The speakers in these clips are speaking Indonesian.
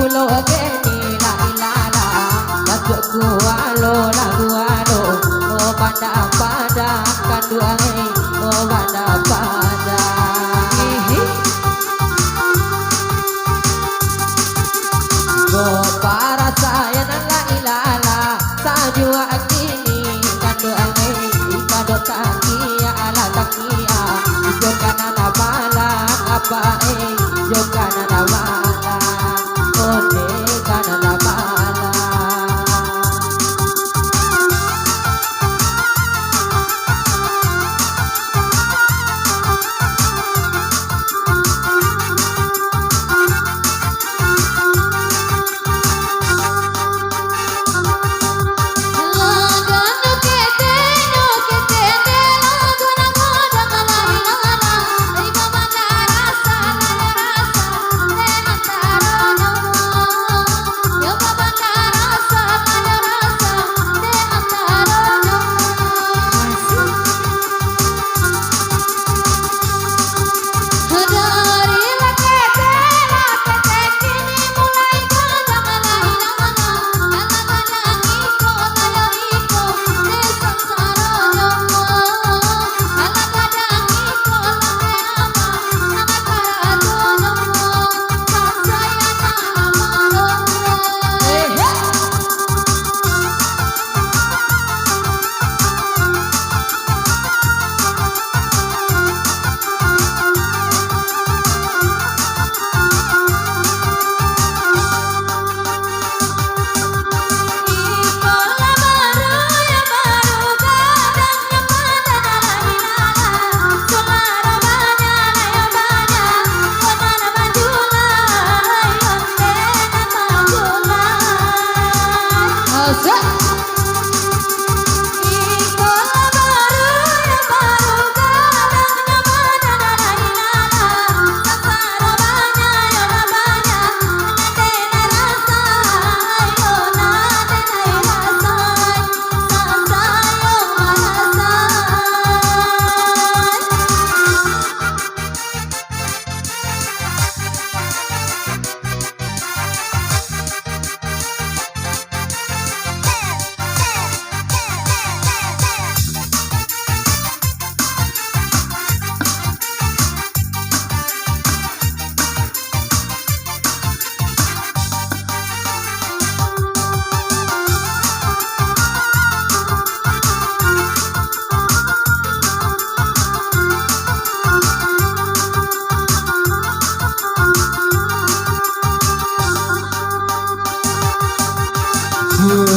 pulau geni la ilala masuk kualo la kualo oh pada pada kandu angin oh pada pada go para saya la ilala sajua akini kandu angin kado takia ala takia jokana na bala apa jokana na bala ode kana na bala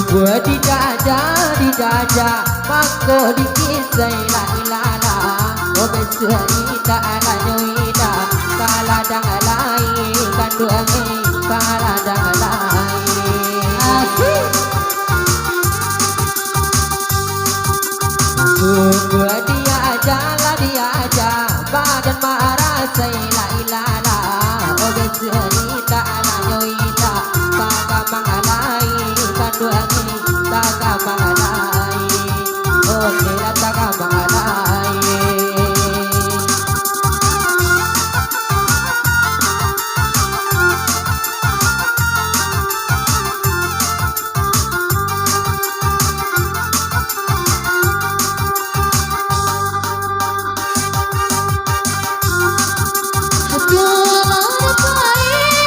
gua di dada mako di kisai la ilala oh besuita ala nyoida kala dang lai kandu angin kala dang lai gua dia aja badan marah sai la ilala oh besuita ala nyoida kala mangalai kandu angin taka mangalai oh nila taka mangalai Hãy subscribe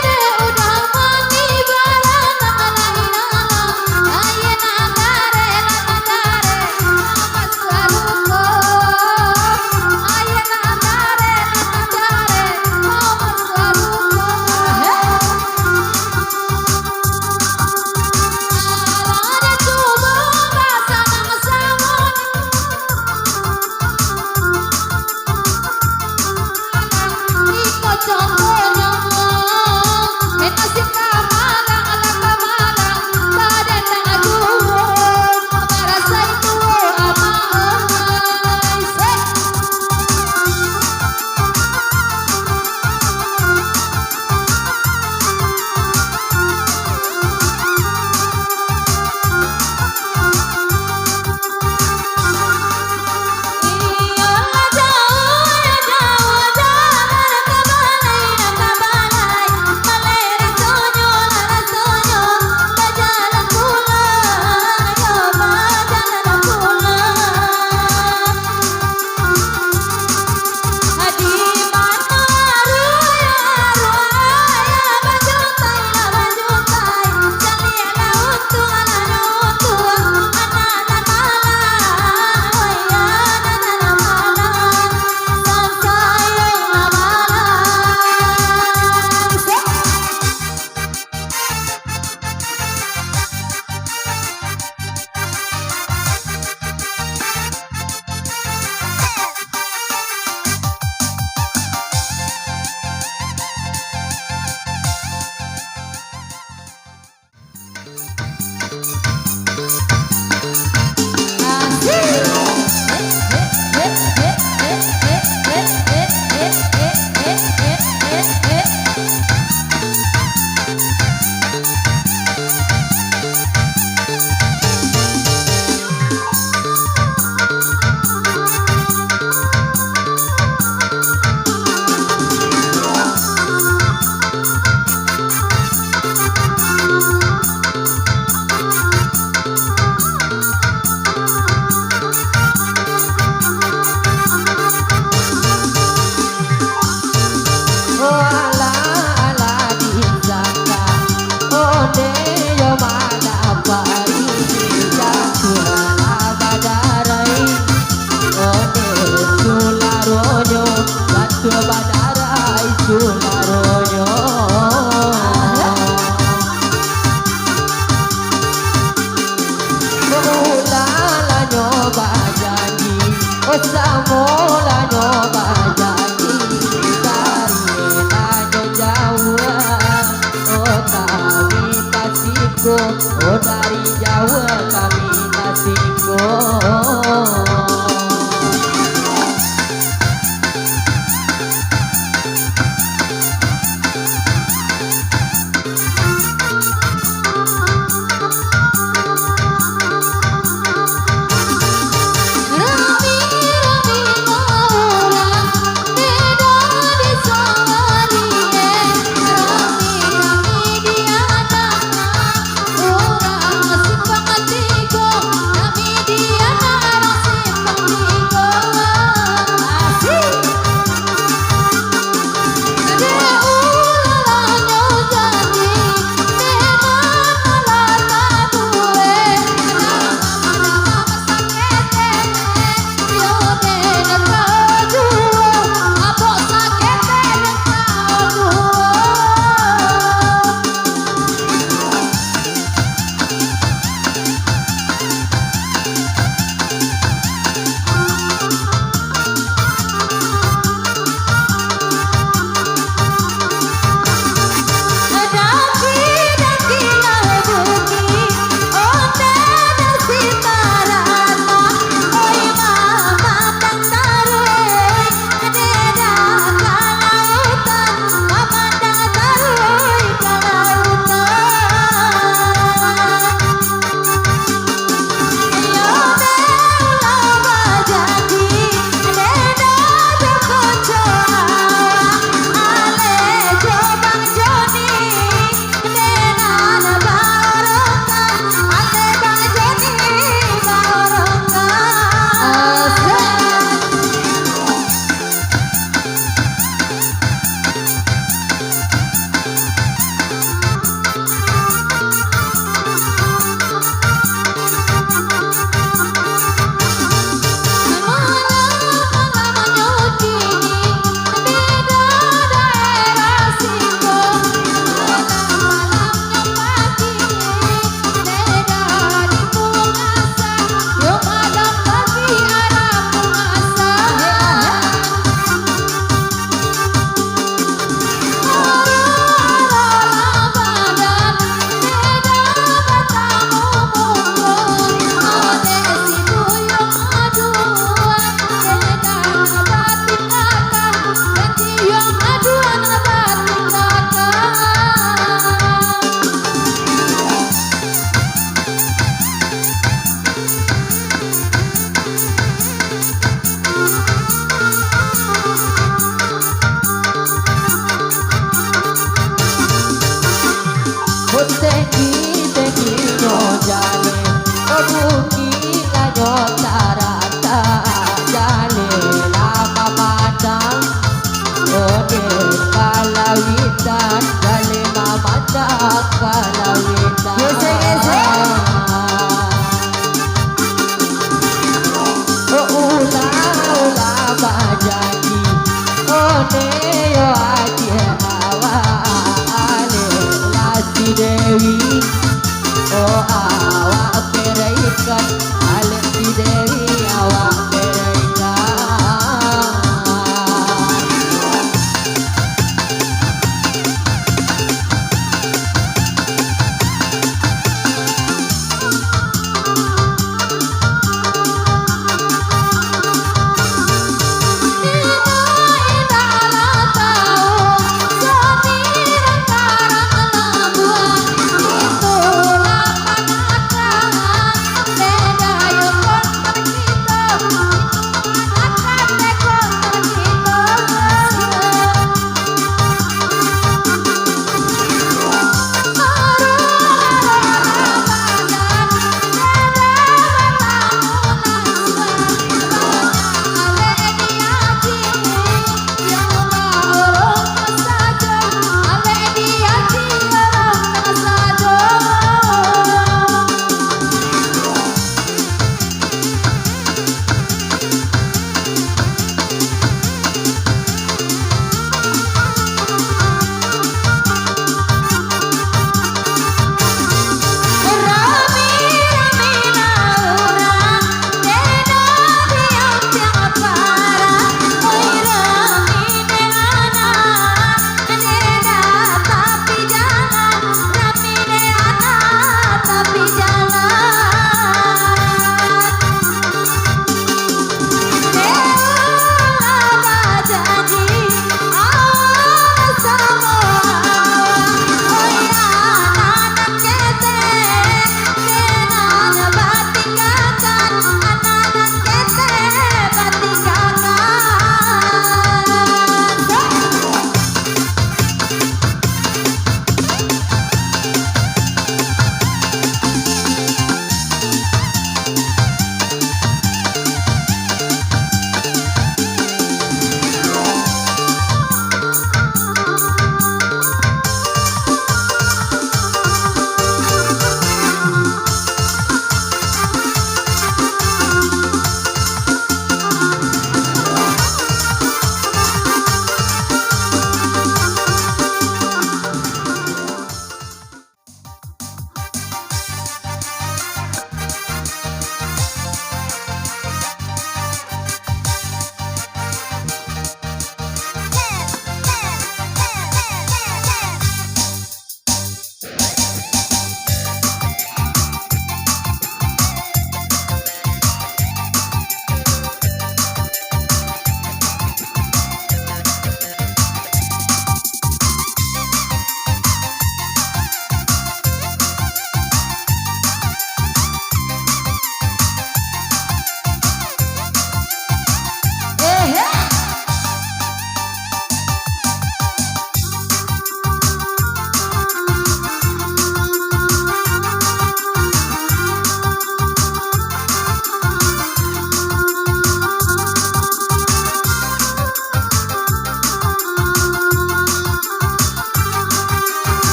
Tasiko, oh dari Jawa kami Tasiko. Oh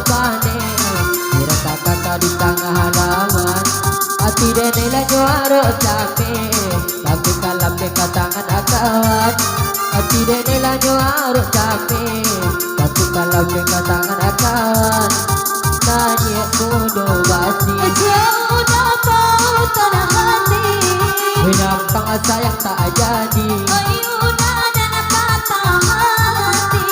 bane Dirasa kakak di tengah halaman Hati dene lah juara capek Tapi kalau pekat tangan akawan Hati dene lah juara capek Tapi kalau pekat tangan akawan Tanya kudu basi Jauh dapat tanah hati Menampang sayang tak jadi Ayunan dan patah hati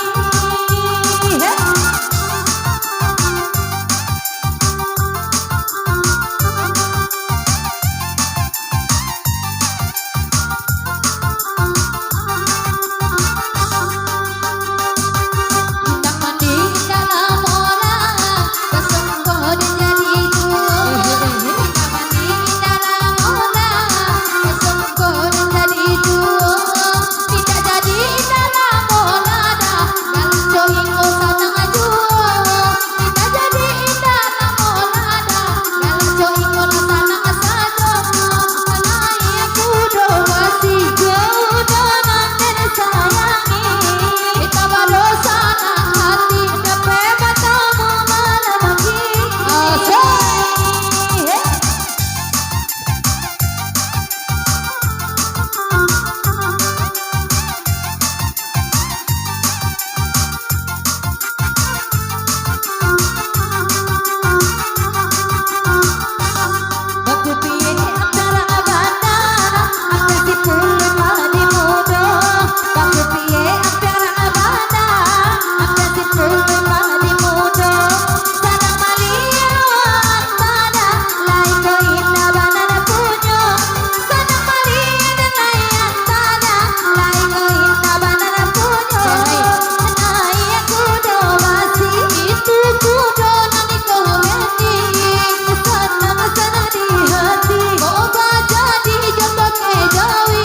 Bintang mandi dalam orang Kesungguh dan jadi dua Bintang mandi dalam orang Kesungguh dan jadi dua Tidak jadi dalam orang Kalau johingo sana jua Tidak jadi dalam orang Kalau johingo sana saja Karena ia kudu masih jauh dengan sayangi Kita berdosa hati Sampai matamu malam lagi Aku piye antara abana Aku si pulun madi muda Aku piye antara abana Aku si pulun madi muda Sadang malia antara Lai ko inna banana punyo Sadang malia dan lai antara Lai ko inna banana punyo Nai aku do basi Itu kudo nani ko wedi Sana sana di hati Moga jadi jodoh ke jawi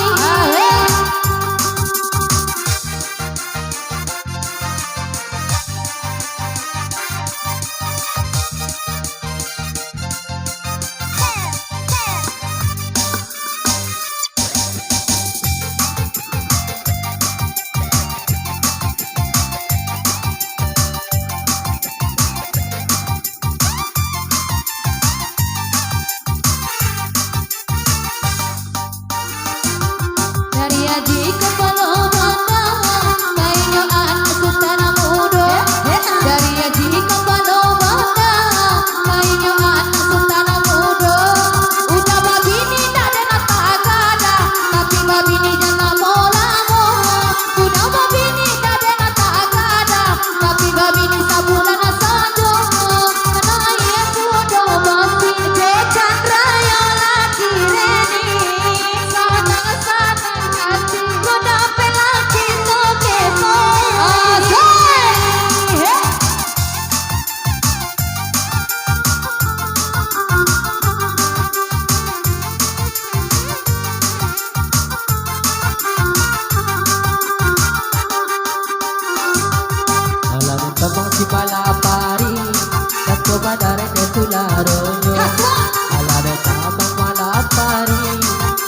Dari aji kepala mata Kainyo anak sultan muda Dari aji kepala mata Kainyo anak sultan muda Udah babini tak ada nata agada Tapi babini jangan molamo Udah babini tak ada nata agada Tapi babini sabulan saja Karena ia kudo basi Cekan raya laki reni Sanang-sanang hati Kuda pelaki toke Alam tabang si palapari Satu badaran de tularonyo Alam tabang malapari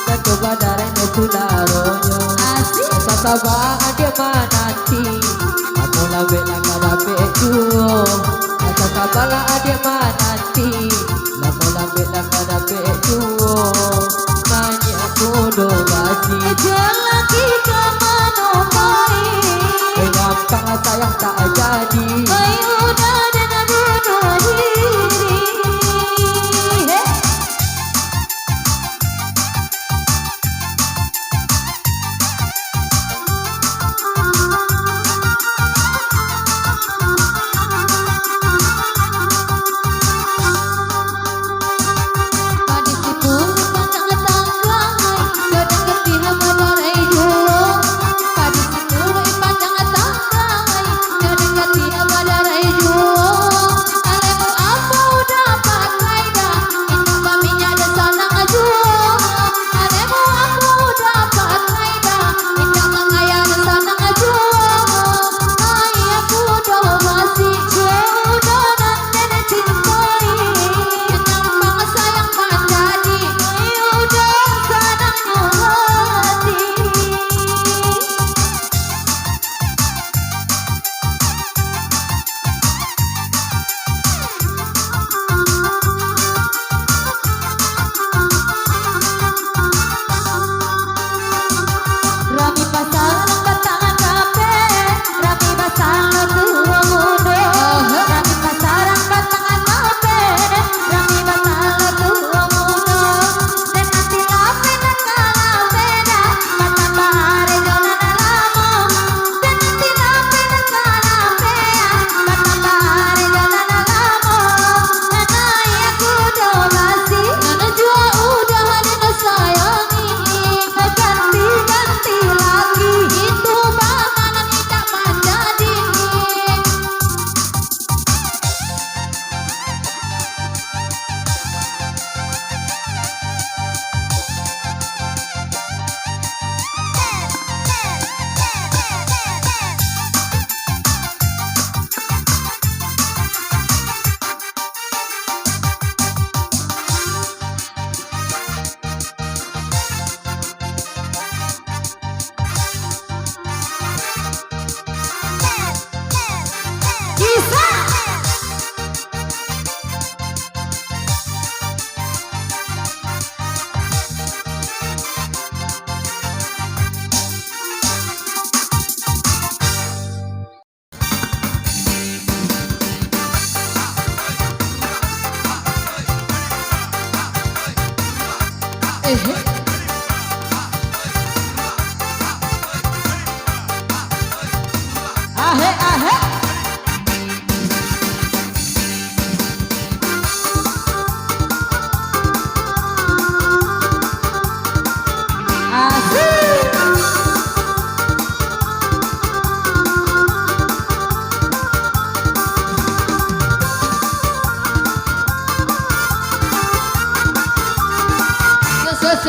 Satu badaran de tularonyo Sasaba ade manati Kamu labe lakadabe duo Sasaba ade manati Kamu labe lakadabe duo Nanya kudo basi Jelaki kemana mai Menampang sayang tak jadi Ayunan dan bunuh diri Tadi si pun pandang tanggai Kadang kerti hama darai dua Tadi si pun pandang tanggai Kadang kerti hama darai dua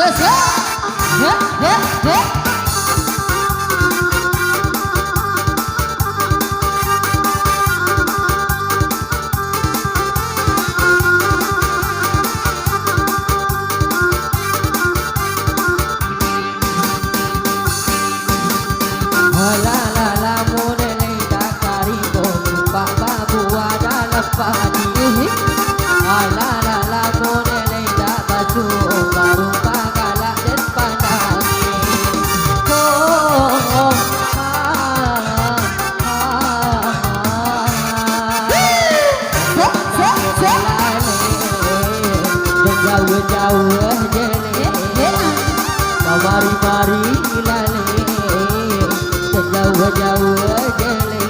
Let's go. Heh, heh, heh. Halalala modele dakari Pak babu adalah padi Halalala modele dak baju baru pagalak dan pandasi Oh, Sep, sep, sep. jauh-jauh jele mari-mari lale jauh-jauh jele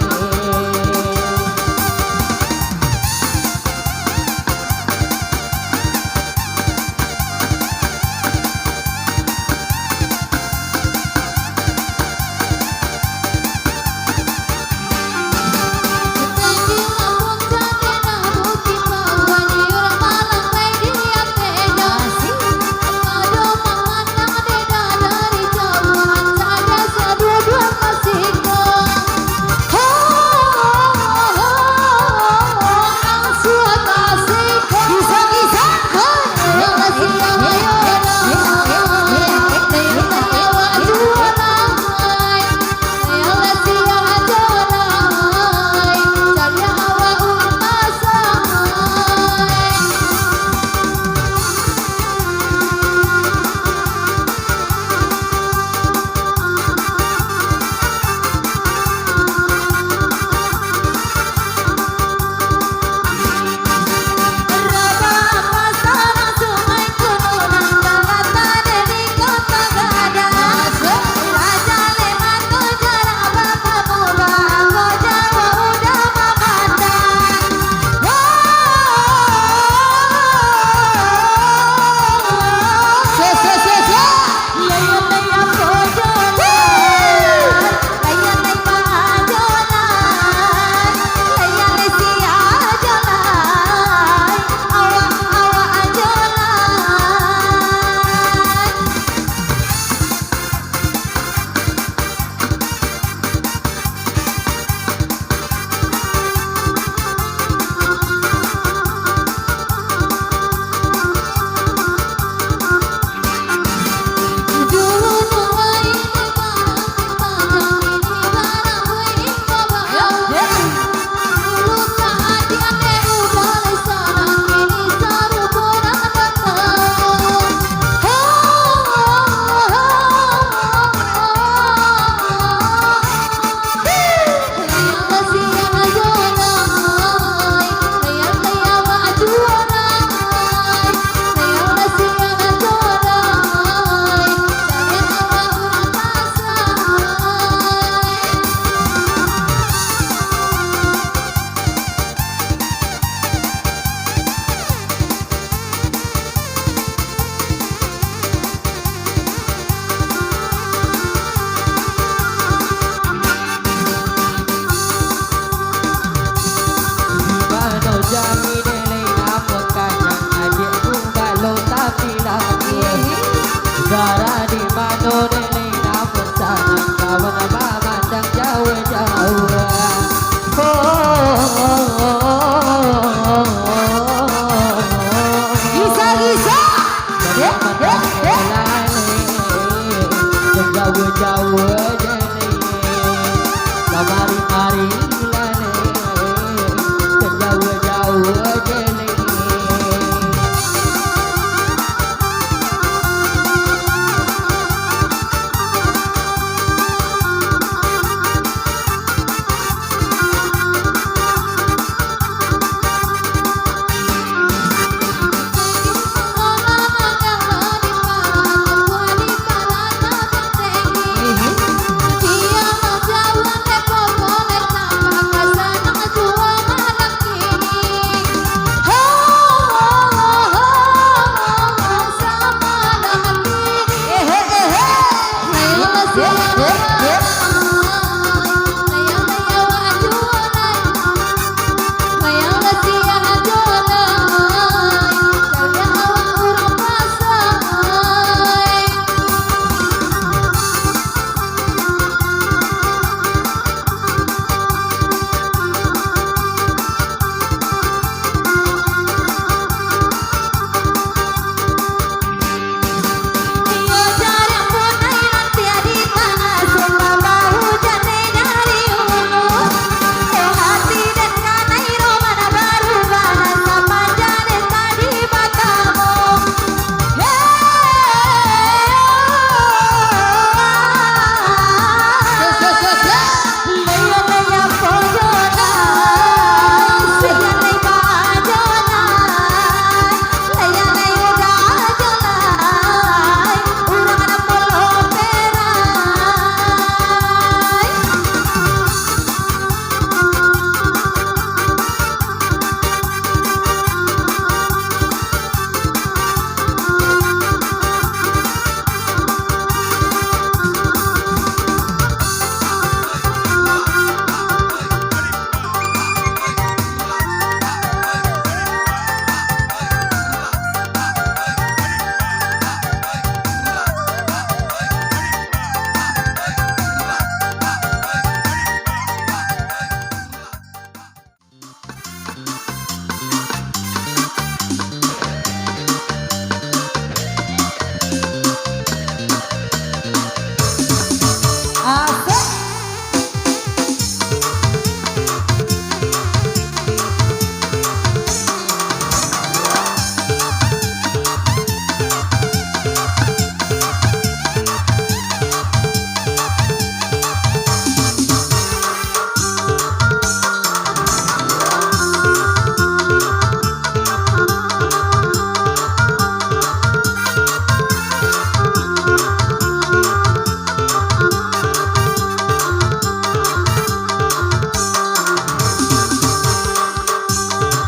Hey!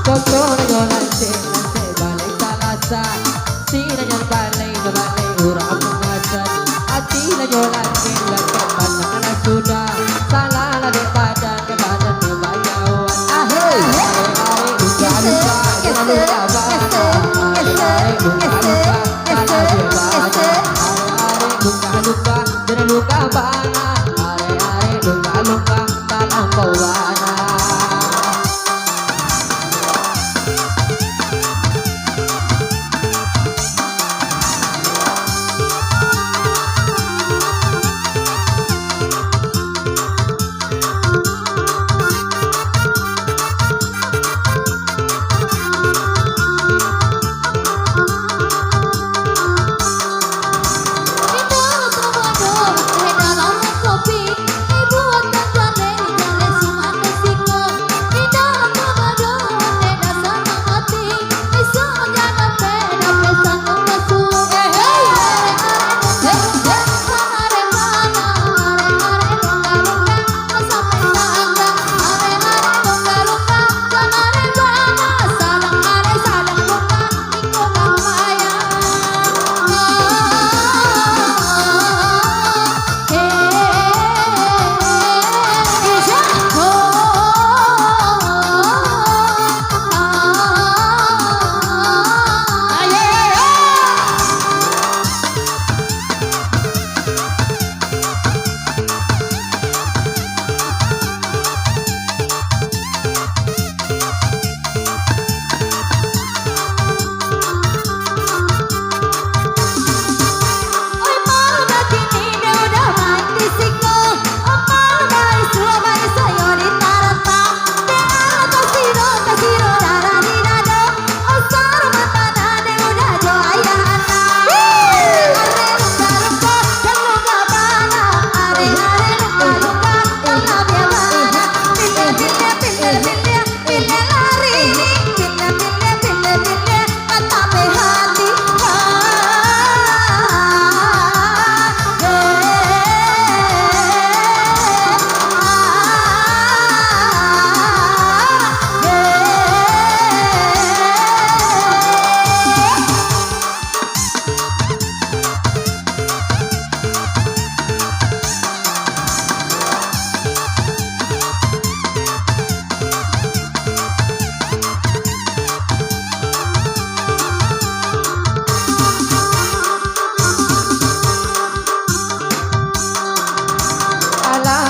Koko na nyo lance balik talasan. Sina nyo balay na balay urang ang pengasan. Hati na nyo lance pandangan na sudah. Salah lah dek badan ke badan ke bayawan. Are luka luka jangan luka bana. Are luka luka tanah dia bana. Are luka luka jangan luka bana. Are luka luka tanah bawana.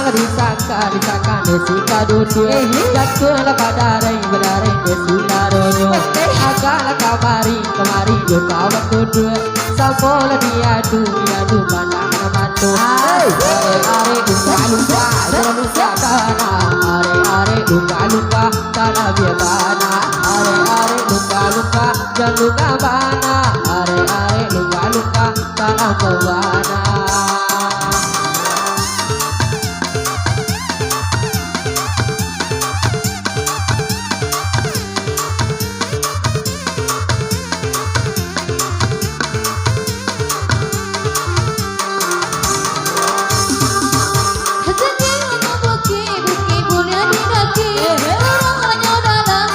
Disangka nesika duduk jatuhlah badarai ke sunaronyo. Agaklah kamari yo kawan duduk. Samola diadu pandang mantu. Are luka luka jangan luka tanah. Are luka luka tanah biar bana. Are luka luka jangan luka bana. Are luka luka tanah bawana. Buki boleh dinaki, orang hanya dalam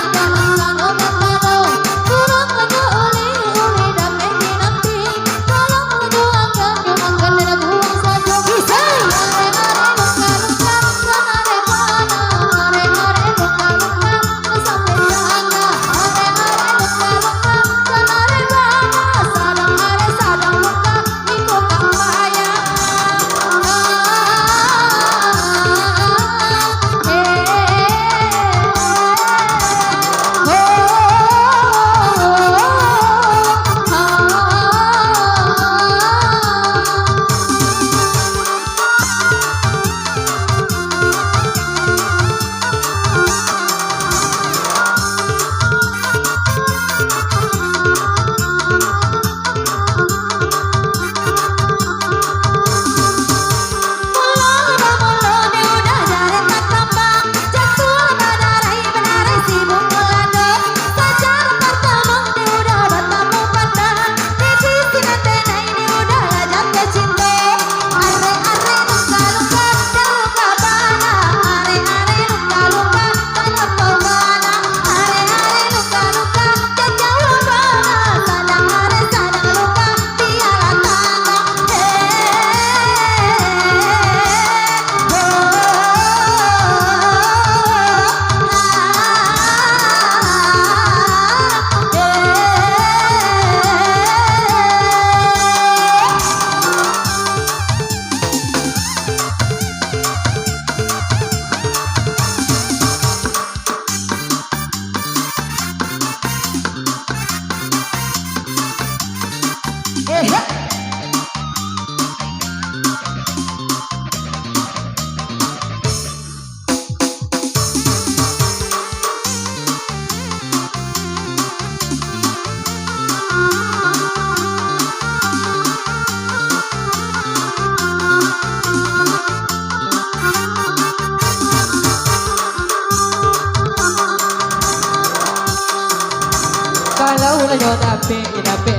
Kalau lanyo dapet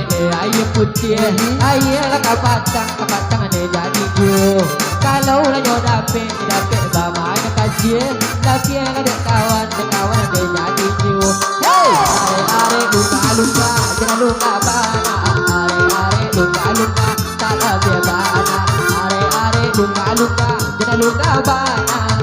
ni air putih, air lah kapatang ni jadi ju. Kalau lanyo dapet bama nak kasih, tapi yang ada kawan ni jadi ju. Hey, are luka jangan luka bana. Are luka tak lebih bana. Are luka jangan luka bana.